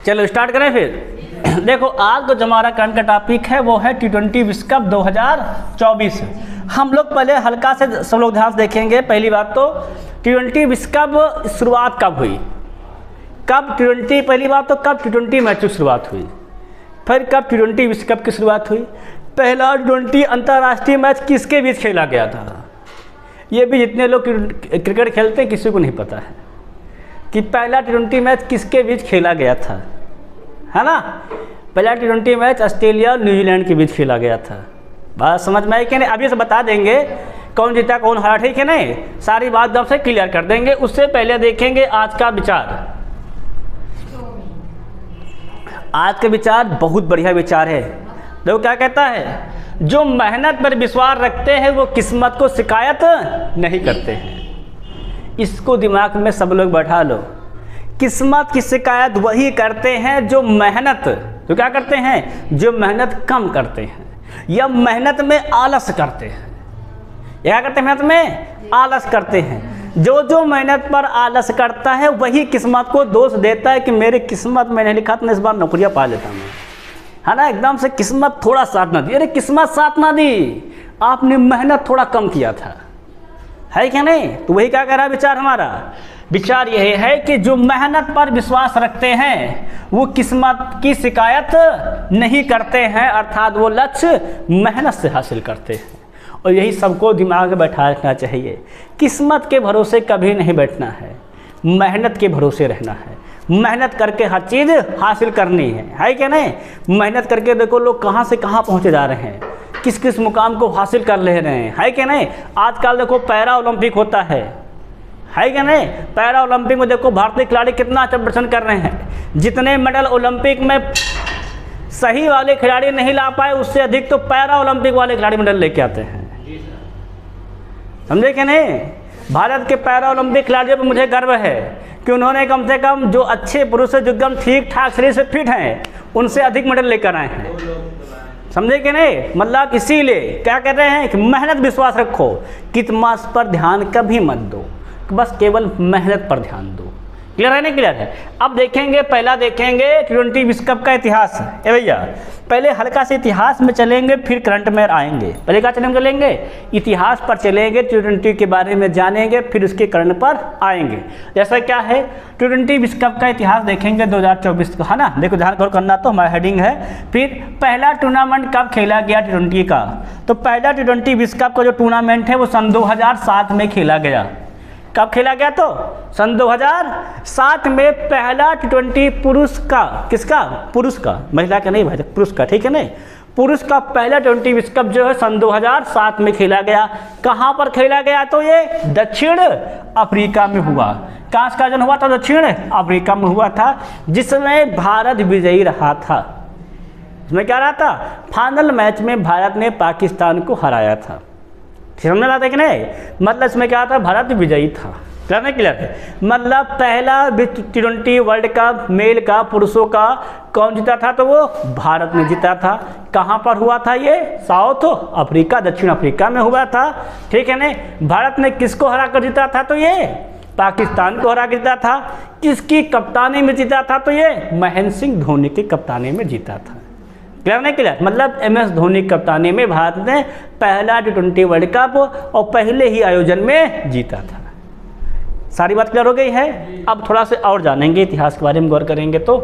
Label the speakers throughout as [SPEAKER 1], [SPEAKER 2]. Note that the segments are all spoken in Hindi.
[SPEAKER 1] चलो स्टार्ट करें फिर। देखो आज को जो हमारा करंट का टॉपिक है वो है T20 विश्व कप 2024। हम लोग पहले हल्का से सब लोग ध्यान से देखेंगे। पहली बात तो T20 विश्व कप शुरुआत कब हुई, कब T20 पहली बात तो कब T20 मैच की शुरुआत हुई, फिर कब T20 विश्व कप की शुरुआत हुई, पहला T20 अंतर्राष्ट्रीय मैच किसके बीच खेला गया था। ये भी जितने लोग क्रिकेट खेलते हैं किसी को नहीं पता है कि पहला T20 मैच किसके बीच खेला गया था, है ना। पहला T20 मैच ऑस्ट्रेलिया और न्यूजीलैंड के बीच खेला गया था। बात समझ में आई कि नहीं। अभी से बता देंगे कौन जीता कौन हारा, ठीक है नहीं, सारी बात दम से क्लियर कर देंगे। उससे पहले देखेंगे आज का विचार। आज का विचार बहुत बढ़िया विचार है। देखो क्या कहता है, जो मेहनत पर विश्वास रखते हैं वो किस्मत को शिकायत नहीं करते हैं। इसको दिमाग में सब लोग बैठा लो। किस्मत की शिकायत वही करते हैं जो मेहनत, तो क्या करते हैं, जो मेहनत कम करते हैं या मेहनत में आलस करते हैं। क्या करते हैं, मेहनत में आलस करते हैं। जो मेहनत पर आलस करता है वही किस्मत को दोष देता है कि मेरी किस्मत में नहीं लिखा था, इस बार नौकरियां पा लेता मैं, है ना। एकदम से किस्मत थोड़ा साथ ना दी, अरे किस्मत साथ ना दी, आपने मेहनत थोड़ा कम किया था, है क्या नहीं। तो वही क्या कह रहा है विचार हमारा। विचार यही है कि जो मेहनत पर विश्वास रखते हैं वो किस्मत की शिकायत नहीं करते हैं, अर्थात वो लक्ष्य मेहनत से हासिल करते हैं। और यही सबको दिमाग में बैठा रखना चाहिए। किस्मत के भरोसे कभी नहीं बैठना है, मेहनत के भरोसे रहना है। मेहनत करके हर चीज़ हासिल करनी है क्या नहीं। मेहनत करके देखो लोग कहाँ से कहाँ पहुँचे जा रहे हैं, किस किस मुकाम को हासिल कर ले रहे हैं, है क्या नहीं। आजकल देखो पैरा ओलंपिक होता है क्या नहीं। पैरा ओलंपिक में देखो भारतीय खिलाड़ी कितना अच्छा प्रदर्शन कर रहे हैं। जितने मेडल ओलंपिक में सही वाले खिलाड़ी नहीं ला पाए, उससे अधिक तो पैरा ओलंपिक वाले खिलाड़ी मेडल लेके आते हैं, समझे क्या नहीं। भारत के पैरा ओलंपिक खिलाड़ियों पर मुझे गर्व है कि उन्होंने कम से कम जो अच्छे पुरुष जो एकदम ठीक ठाक शरीर से फिट हैं उनसे अधिक मेडल लेकर आए हैं, समझे कि नहीं। मतलब इसीलिए क्या कर रहे हैं कि मेहनत विश्वास रखो, किस्मत पर ध्यान कभी मत दो, बस केवल मेहनत पर ध्यान दो। क्लियर है नहीं, क्लियर है। अब देखेंगे, पहला देखेंगे T20 विश्व कप का इतिहास है भैया। पहले हल्का से इतिहास में चलेंगे, फिर करंट में आएंगे। पहले क्या चलेंगे, इतिहास पर चलेंगे, T20 के बारे में जानेंगे, फिर उसके करंट पर आएंगे। जैसा क्या है T20 विश्व कप का इतिहास देखेंगे 2024 का, है ना। देखो ध्यान करो करना, तो हमारा हेडिंग है। फिर पहला टूर्नामेंट कब खेला गया T20 का, तो पहला T20 विश्व कप का जो टूर्नामेंट है वो सन 2007 में खेला गया। कब खेला गया, तो सन 2007 में पहला T20 पुरुष का, किसका, पुरुष का, महिला का नहीं भाई, पुरुष का, ठीक है नहीं। पुरुष का पहला T20 विश्व कप जो है सन 2007 में खेला गया। कहाँ पर खेला गया, तो ये दक्षिण अफ्रीका में हुआ। कहाँ का आयोजन हुआ था, दक्षिण अफ्रीका में हुआ था, जिसमें भारत विजयी रहा था। इसमें क्या रहा था, फाइनल मैच में भारत ने पाकिस्तान को हराया था, समझ आता है कि नहीं। मतलब इसमें क्या था, भारत विजयी था। क्लियर नहीं, क्लियर है। मतलब पहला T20 वर्ल्ड कप मेल का, पुरुषों का कौन जीता था, तो वो भारत ने जीता था। कहाँ पर हुआ था, ये साउथ अफ्रीका, दक्षिण अफ्रीका में हुआ था, ठीक है नहीं। भारत ने किसको हरा कर जीता था, तो ये पाकिस्तान को हरा कर जीता था। किसकी कप्तानी में जीता था, तो ये महेंद्र सिंह धोनी की कप्तानी में जीता था। क्लियर नहीं, क्लियर। मतलब MS धोनी कप्तानी में भारत ने पहला T20 वर्ल्ड कप और पहले ही आयोजन में जीता था। सारी बात क्लियर हो गई है। अब थोड़ा से और जानेंगे, इतिहास के बारे में गौर करेंगे। तो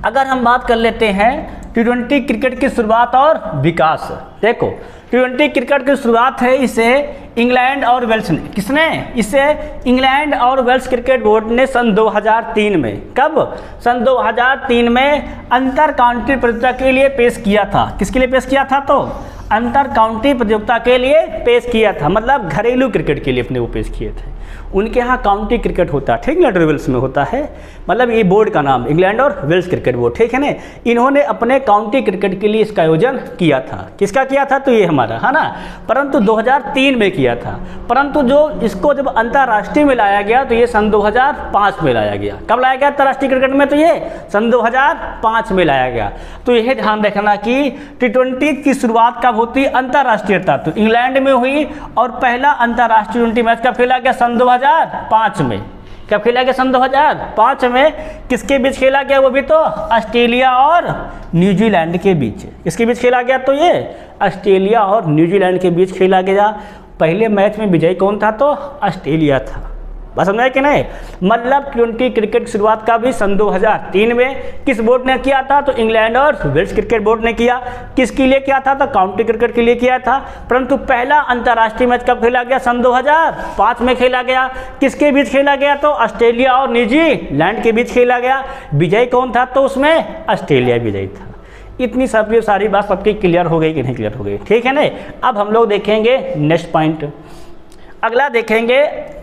[SPEAKER 1] अगर हम बात कर लेते हैं T20 क्रिकेट की शुरुआत और विकास। देखो T20 क्रिकेट की शुरुआत है, इसे इंग्लैंड और वेल्स ने, किसने, इसे इंग्लैंड और वेल्स क्रिकेट बोर्ड ने सन 2003 में, कब, सन 2003 में अंतर काउंटी प्रतियोगिता के लिए पेश किया था। किसके लिए पेश किया था, तो अंतर काउंटी प्रतियोगिता के लिए पेश किया था। मतलब घरेलू क्रिकेट के लिए अपने वो पेश किए थे। उनके यहाँ काउंटी क्रिकेट होता है, ठीक, इंग्लैंड और वेल्स में होता है। मतलब ये बोर्ड का नाम इंग्लैंड और वेल्स क्रिकेट बोर्ड, ठीक है ना। इन्होंने अपने काउंटी क्रिकेट के लिए इसका आयोजन किया था। किसका किया था, तो ये हमारा, है ना। परंतु 2003 में किया था। परंतु जो इसको जब अंतर्राष्ट्रीय में लाया गया तो ये सन 2005 में लाया गया। कब लाया गया अंतर्राष्ट्रीय क्रिकेट में, तो ये सन 2005 में लाया गया। तो यह ध्यान रखना कि T20 की शुरुआत कब होती, अंतर्राष्ट्रीयता तो इंग्लैंड में हुई और पहला अंतर्राष्ट्रीय T20 मैच कब खेला गया, सन 2005 में। कब खेला गया? सन 2005 में। किसके बीच खेला गया? वो भी तो ऑस्ट्रेलिया और न्यूजीलैंड के बीच। किसके बीच खेला गया? तो ये ऑस्ट्रेलिया और न्यूजीलैंड के बीच खेला गया। पहले मैच में विजयी कौन था? तो ऑस्ट्रेलिया था। बस समझ आया कि नहीं? मतलब T20 क्रिकेट की शुरुआत का भी सन 2003 में किस बोर्ड ने किया था? तो इंग्लैंड और वेल्स क्रिकेट बोर्ड ने किया। किसके लिए किया था? तो काउंटी क्रिकेट के लिए किया था। परंतु पहला अंतर्राष्ट्रीय मैच कब खेला गया? सन 2005 में खेला गया। किसके बीच खेला गया? तो ऑस्ट्रेलिया और न्यूजीलैंड के बीच खेला गया। विजयी कौन था? तो उसमें ऑस्ट्रेलिया विजयी था। इतनी सारी बात सबकी क्लियर हो गई कि नहीं क्लियर हो गई? ठीक है ना। अब हम लोग देखेंगे नेक्स्ट पॉइंट। अगला देखेंगे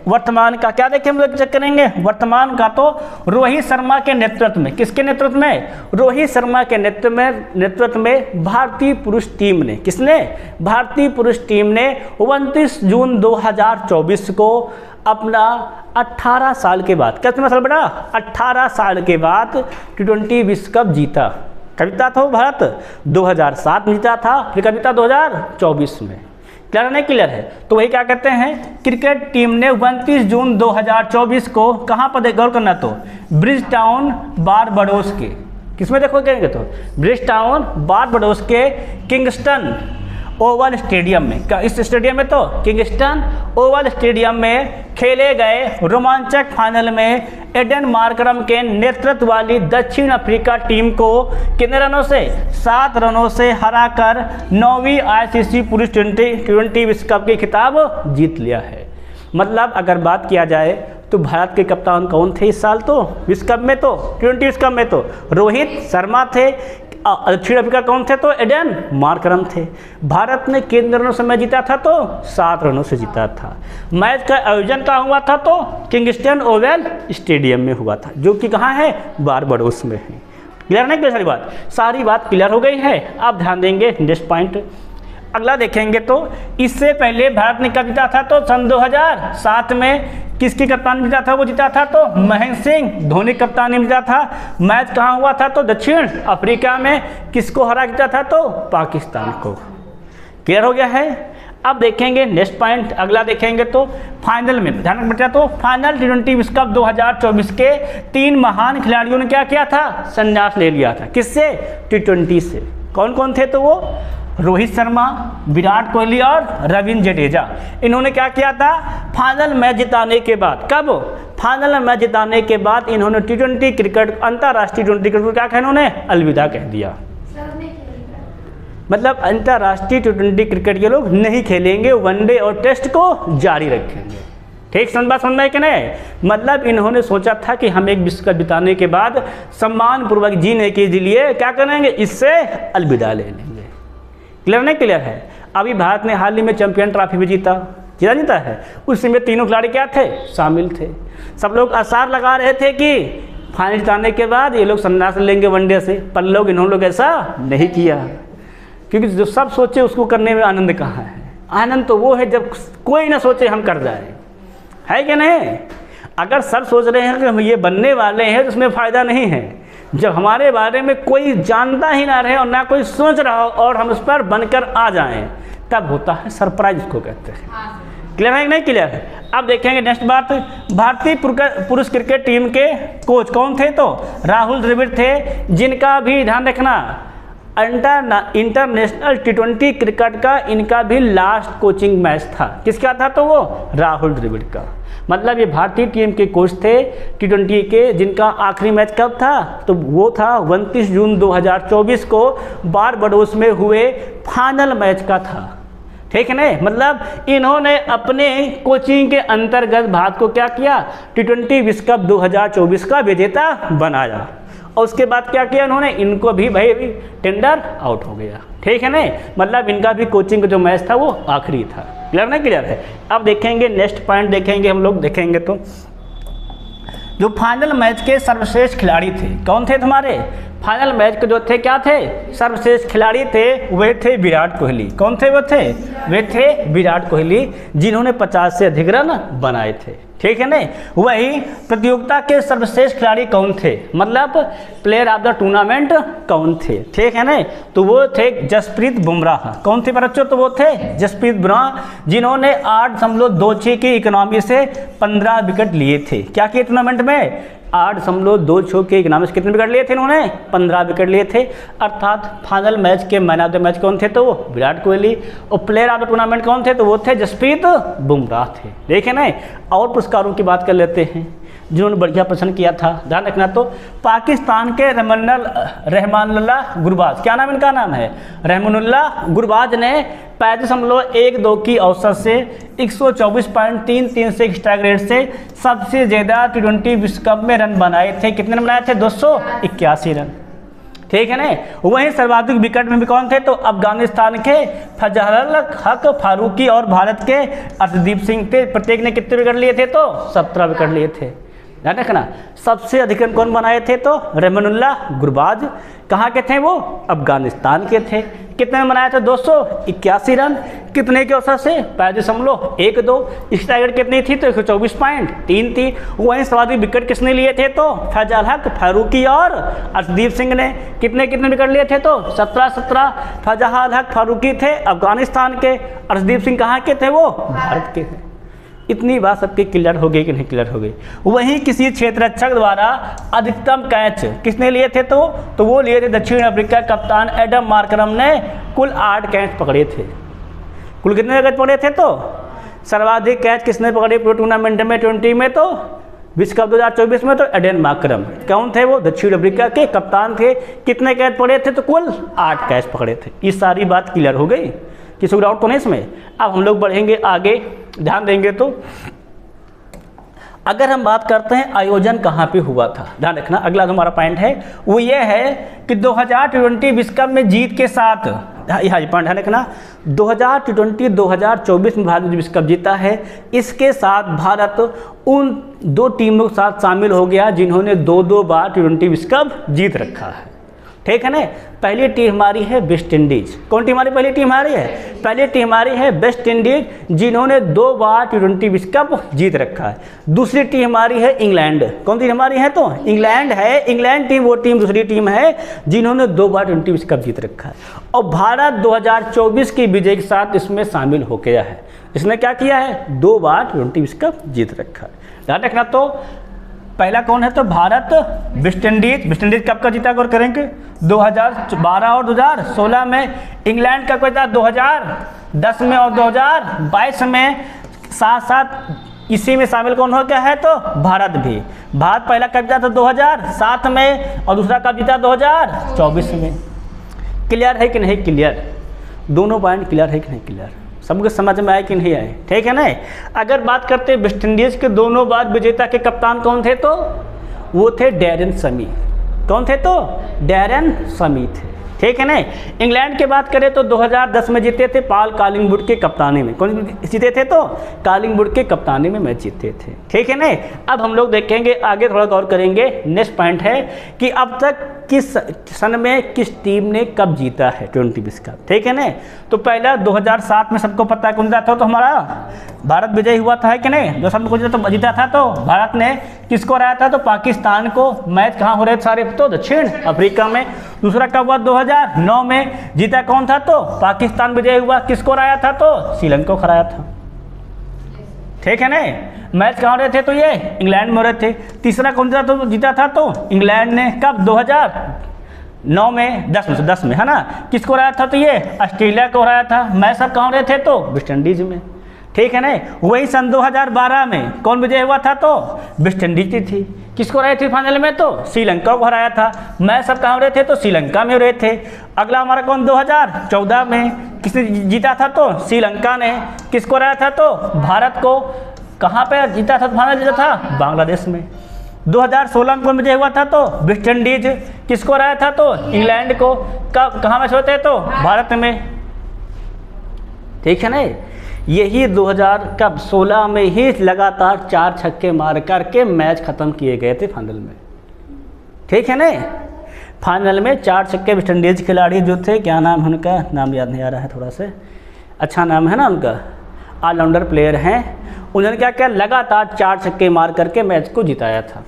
[SPEAKER 1] वर्तमान का। क्या देखें हम लोग चेक करेंगे वर्तमान का? तो रोहित शर्मा के नेतृत्व में। किसके नेतृत्व में? रोहित शर्मा के नेतृत्व में भारतीय पुरुष टीम ने, किसने? भारतीय पुरुष टीम ने 29 जून 2024 को अपना 18 साल के बाद, कितना साल बेटा? 18 साल के बाद T20 विश्व कप जीता। कब जीता था भारत? 2007 में जीता था। फिर कब जीता? 2024 में। क्लियर नहीं क्लियर है? तो वही क्या कहते हैं, क्रिकेट टीम ने 29 जून 2024 को कहाँ पर गौर करना? तो ब्रिजटाउन बारबाडोस के, किसमें देखो कहेंगे तो ब्रिजटाउन बारबाडोस के किंगस्टन ओवल स्टेडियम में। इस स्टेडियम में तो किंगस्टन ओवल स्टेडियम में खेले गए रोमांचक फाइनल में एडन मार्करम के नेतृत्व वाली दक्षिण अफ्रीका टीम को कितने रनों से? 7 रनों से हराकर 9वीं ICC पुरुष T20 विश्व कप के खिताब जीत लिया है। मतलब अगर बात किया जाए तो भारत के कप्तान कौन थे इस साल? तो विश्व कप में तो T20 विश्व कप में तो रोहित शर्मा थे। दक्षिण अफ्रीका कौन थे? तो एडन मार्करम थे। भारत ने कितने रनों से मैच जीता था? तो 7 रनों से जीता था। मैच का आयोजन कहाँ हुआ था? तो किंगस्टन ओवल स्टेडियम में हुआ था, जो कि कहाँ है? बारबाडोस में है। क्लियर नहीं? क्लियर सारी बात क्लियर हो गई है। आप ध्यान देंगे नेक्स्ट पॉइंट। अगला देखेंगे तो इससे पहले भारत ने कब जीता था? तो सन 2007 में। किसकी कप्तानी में जीता था? वो जीता था तो महेंद्र सिंह धोनी कप्तानी में जीता था। मैच कहाँ हुआ था? तो दक्षिण अफ्रीका में। किसको हरा जीता था? तो पाकिस्तान को। क्लियर हो गया है? अब देखेंगे नेक्स्ट पॉइंट। अगला देखेंगे तो फाइनल में ध्यान रख बेटा, तो फाइनल T20 विश्व कप 2024 के 3 महान खिलाड़ियों ने क्या किया था? संन्यास ले लिया था। किससे? T20 से। कौन कौन थे? तो वो रोहित शर्मा, विराट कोहली और रविंद्र जडेजा। इन्होंने क्या किया था? फाइनल मैच जिताने के बाद, कब? फाइनल मैच जिताने के बाद इन्होंने T20 क्रिकेट, अंतर्राष्ट्रीय T20 क्रिकेट को क्या कहा? इन्होंने अलविदा कह दिया। मतलब अंतर्राष्ट्रीय T20 क्रिकेट ये लोग नहीं खेलेंगे, वनडे और टेस्ट को जारी रखेंगे। ठीक समझ में है कि नहीं? मतलब इन्होंने सोचा था कि हम एक विश्व कप जिताने के बाद सम्मानपूर्वक जीने के लिए क्या करेंगे? इससे अलविदा ले लेंगे। क्लियर नहीं क्लियर है? अभी भारत ने हाल ही में चैंपियन ट्रॉफी भी जीता है। उसमें तीनों खिलाड़ी क्या थे? शामिल थे। सब लोग आसार लगा रहे थे कि फाइनल जिताने के बाद ये लोग संन्यास लेंगे वनडे से, पर इन्होंने लोग ऐसा नहीं किया, क्योंकि जो सब सोचे उसको करने में आनंद कहाँ है? आनंद तो वो है जब कोई ना सोचे हम कर जाए, है कि नहीं? अगर सब सोच रहे हैं कि हम ये बनने वाले हैं तो उसमें फ़ायदा नहीं है। जब हमारे बारे में कोई जानता ही ना रहे और ना कोई सोच रहा हो और हम उस पर बनकर आ जाएं, तब होता है सरप्राइज, को कहते हैं। क्लियर है कि नहीं क्लियर है? अब देखेंगे नेक्स्ट बात। भारतीय पुरुष क्रिकेट टीम के कोच कौन थे? तो राहुल द्रविड़ थे, जिनका भी ध्यान रखना इंटरनेशनल T20 क्रिकेट का इनका भी लास्ट कोचिंग मैच था। किसका था? तो वो राहुल द्रविड़ का। मतलब ये भारतीय टीम के कोच थे T20 के, जिनका आखिरी मैच कब था? तो वो था 29 जून 2024 को बारबाडोस में हुए फाइनल मैच का था। ठीक है ना? मतलब इन्होंने अपने कोचिंग के अंतर्गत भारत को क्या किया? T20 विश्व कप 2024 का विजेता बनाया। और उसके बाद क्या किया इन्होंने? इनको भी भाई टेंडर आउट हो गया। ठीक है ना? मतलब इनका भी कोचिंग का जो मैच था वो आखिरी था। क्लियर नहीं क्लियर है? अब देखेंगे नेक्स्ट पॉइंट देखेंगे हम लोग। देखेंगे तो जो फाइनल मैच के सर्वश्रेष्ठ खिलाड़ी थे, कौन थे तुम्हारे? फाइनल मैच के जो थे क्या थे? सर्वश्रेष्ठ खिलाड़ी थे, वे थे विराट कोहली। कौन थे? वे थे विराट कोहली, जिन्होंने 50 से अधिक रन बनाए थे। ठीक है ना। वही प्रतियोगिता के सर्वश्रेष्ठ खिलाड़ी कौन थे, मतलब प्लेयर ऑफ द टूर्नामेंट कौन थे, ठीक है ना। तो वो थे जसप्रीत बुमराह। कौन थे बच्चों, तो वो थे जसप्रीत बुमराह, जिन्होंने 8.26 की इकोनॉमी से 15 विकेट लिए थे। क्या किए टूर्नामेंट में, 8.26 के इकोनॉमी से कितने विकेट लिए थे इन्होंने, 15 विकेट लिए थे। अर्थात फाइनल मैच के मैन ऑफ द मैच कौन थे, तो वो विराट कोहली, और प्लेयर ऑफ द टूर्नामेंट कौन थे, तो वो थे जसप्रीत बुमराह थे। देखें ना, और पुरस्कारों की बात कर लेते हैं जिन्होंने बढ़िया प्रदर्शन किया था, ध्यान रखना। तो पाकिस्तान के रहमानुल्लाह गुरबाज, क्या नाम इनका नाम है, रहमानुल्लाह गुरबाज ने 35.12 की औसत से 124.33 से स्ट्राइक रेट से सबसे ज़्यादा T20 विश्व कप में रन बनाए थे। कितने रन बनाए थे, 281 रन, ठीक है ना। वहीं सर्वाधिक विकेट में भी कौन थे, तो अफगानिस्तान के फजल हक फारूकी और भारत के अर्शदीप सिंह थे। प्रत्येक ने कितने विकेट लिए थे, तो 17 विकेट लिए थे, ध्यान रखना। सबसे अधिक रन कौन बनाए थे, तो रहमानुल्लाह गुरबाज। कहाँ के थे वो, अफगानिस्तान के थे। कितने में बनाए थे, 281 रन। कितने के औसत से, 35.12। स्ट्राइक रेट कितनी थी, तो 124.3 थी। वहीं सर्वाधिक विकेट किसने लिए थे, तो फजल हक फारूकी और अर्शदीप सिंह ने। कितने कितने विकेट लिए थे, तो 17। फजल हक फारूकी थे अफगानिस्तान के, अर्शदीप सिंह कहाँ के थे, वो भारत के थे। इतनी बात सबके क्लियर हो गई कि नहीं क्लियर हो गई। वहीं किसी क्षेत्ररक्षक द्वारा अधिकतम कैच किसने लिए थे, तो वो लिए थे दक्षिण अफ्रीका कप्तान एडम मार्करम ने। कुल 8 कैच पकड़े थे। कुल कितने कैच पकड़े थे, तो सर्वाधिक कैच किसने पकड़े पूरे टूर्नामेंट में, 20 में, तो विश्व कप 2024 में, तो एडन मार्करम। कौन थे वो, दक्षिण अफ्रीका के कप्तान थे। कितने कैच पकड़े थे, तो कुल 8 कैच पकड़े थे। ये सारी बात क्लियर हो गई, किसी को डाउट तो नहीं इसमें। अब हम लोग बढ़ेंगे आगे, ध्यान देंगे। तो अगर हम बात करते हैं आयोजन कहाँ पे हुआ था, ध्यान रखना। अगला हमारा पॉइंट है वो ये है कि 2000 T20 विश्व कप में जीत के साथ, यहाँ पॉइंट ध्यान रखना, 2000 T20 2024 में भारत विश्व कप जीता है। इसके साथ भारत उन 2 टीमों के साथ शामिल हो गया जिन्होंने 2-2 बार T20 विश्व कप जीत रखा है, ठीक है ना। पहली टीम हमारी है वेस्ट इंडीज। कौन टीम हमारी पहली टीम हमारी है, पहली टीम हमारी है वेस्ट इंडीज, जिन्होंने 2 बार T20 विश्व कप जीत रखा है। दूसरी टीम हमारी है इंग्लैंड। कौन सी हमारी है, तो इंग्लैंड है। इंग्लैंड टीम वो टीम दूसरी टीम है जिन्होंने 2 बार T20 विश्व कप जीत रखा है। और भारत 2024 की विजय के साथ इसमें शामिल हो गया है। इसने क्या किया है, 2 बार T20 विश्व कप जीत रखा है, ध्यान रखना। तो पहला कौन है, तो Bharat, West Indies. West Indies कब का जीता गौर करेंगे, 2012 और 2016 में। इंग्लैंड का कोई था 2010 में और 2022 में। साथ साथ इसी में शामिल कौन हो गया है, तो भारत भी। भारत पहला कब जीता था, 2007 में, और दूसरा कब जीता, 2024 में। क्लियर है कि नहीं क्लियर, दोनों पॉइंट क्लियर है कि नहीं क्लियर, सबको समझ में आए कि नहीं आए, ठीक है ना। अगर बात करते हैं वेस्ट इंडीज़ के 2 बार विजेता के कप्तान कौन थे, तो वो थे डैरेन समी। कौन थे, तो डैरेन समी थे, ठीक है ना। इंग्लैंड की बात करें तो 2010 में जीते थे पॉल कॉलिंगवुड के कप्तानी में। कौन जीते थे, तो कॉलिंगवुड के कप्तानी में मैच जीते थे, ठीक है ना। अब हम लोग देखेंगे आगे, थोड़ा गौर करेंगे। नेक्स्ट पॉइंट है कि अब तक किस सन में किस टीम ने कब जीता है T20 विश्व कप, ठीक है ना। तो पहला 2007 में सबको पता है कौन जीता था, तो हमारा भारत विजयी हुआ था, है कि नहीं। जो सब को जीता था, तो भारत ने किसको हराया था, तो पाकिस्तान को। मैच कहाँ हो रहे थे सारे, तो दक्षिण अफ्रीका में। दूसरा कब हुआ, 2009 में। जीता कौन था, तो पाकिस्तान विजयी हुआ। किसको हराया था, तो श्रीलंका को हराया था, ठीक है ना। मैच कहाँ रहे थे, तो ये इंग्लैंड में हो रहे थे। तीसरा कौन सा तो जीता था, तो इंग्लैंड ने। कब, 2009 में, 10 में, है ना। किसको हराया था, तो ये ऑस्ट्रेलिया को हराया था। मैच सब कहाँ रहे थे, तो वेस्ट इंडीज में, ठीक है ना। वही सन 2012 में कौन विजय हुआ था, तो वेस्ट इंडीज थी। किसको हराई थी फाइनल में, तो श्रीलंका को हराया था। मैच सब कहाँ हो रहे थे, तो श्रीलंका में हो रहे थे। अगला हमारा कौन, 2014 में किसने जीता था, तो श्रीलंका ने। किसको हराया था, तो भारत को। कहाँ पे जीता था, फाइनल जीता था बांग्लादेश में। 2016 में कौन विजय हुआ था, तो वेस्ट इंडीज। किसको हराया था, तो इंग्लैंड को। कब, कहाँ मैच होते हैं, तो भारत में, ठीक है ना। यही 2016 में ही लगातार 4 छक्के मार करके मैच ख़त्म किए गए थे फाइनल में, ठीक है ना। फाइनल में 4 छक्के वेस्ट इंडीज खिलाड़ी जो थे, क्या नाम है उनका, नाम याद नहीं आ रहा है थोड़ा से, अच्छा नाम है ना उनका, ऑलराउंडर प्लेयर हैं। उन्होंने क्या किया, लगातार 4 छक्के मार करके मैच को जिताया था।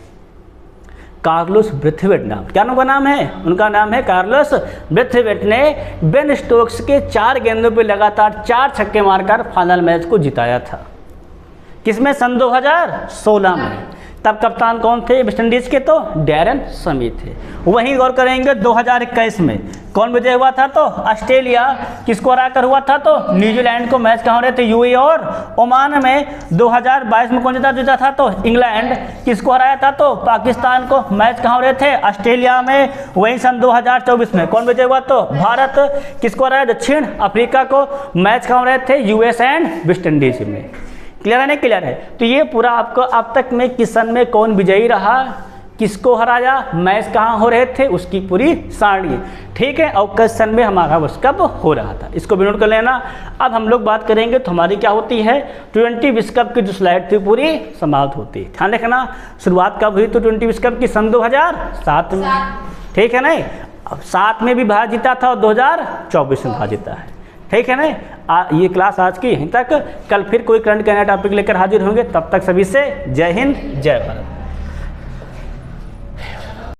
[SPEAKER 1] कार्लोस ब्रेथवेट नाम, क्या उनका नाम है, उनका नाम है कार्लोस ब्रेथवेट ने बेन स्टोक्स के 4 गेंदों पे लगातार 4 छक्के मारकर फाइनल मैच को जिताया था। किसमें, सन 2016 में। तब कप्तान कौन थे वेस्ट इंडीज़ के, तो डैरेन समी थे। वहीं गौर करेंगे 2021 में कौन विजय हुआ था, तो ऑस्ट्रेलिया किसको हराकर हुआ था, तो न्यूजीलैंड को। मैच कहाँ हो रहे थे, यूएई और ओमान में। 2022 में कौन जीता था, तो इंग्लैंड किसको हराया था, तो पाकिस्तान को। मैच कहाँ हो रहे थे, ऑस्ट्रेलिया में। वहीं सन 2024 में कौन विजय हुआ, तो भारत किसको हराया, दक्षिण अफ्रीका को। मैच कहाँ हो रहे थे, यूएस एंड वेस्ट इंडीज में। क्लियर है, नहीं क्लियर है। तो ये पूरा आपको अब तक में किस सन में कौन विजयी रहा, किसको हराया, मैच कहाँ हो रहे थे, उसकी पूरी सारणी, ठीक है। और किस सन में हमारा वर्ल्ड कप हो रहा था, इसको भी नोट कर लेना। अब हम लोग बात करेंगे तो हमारी क्या होती है, 20 विश्व कप की जो स्लाइड थी पूरी समाप्त होती है। ध्यान रखना, शुरुआत कब हुई, तो 20 विश्व कप की सन 2007 में, ठीक है नहीं। अब 7 में भी भारत जीता था और 2024 में भारत जीता है, ठीक है ना। ये क्लास आज की यहीं तक, कल फिर कोई करंट का नया टॉपिक लेकर हाजिर होंगे। तब तक सभी से जय हिंद, जय भारत।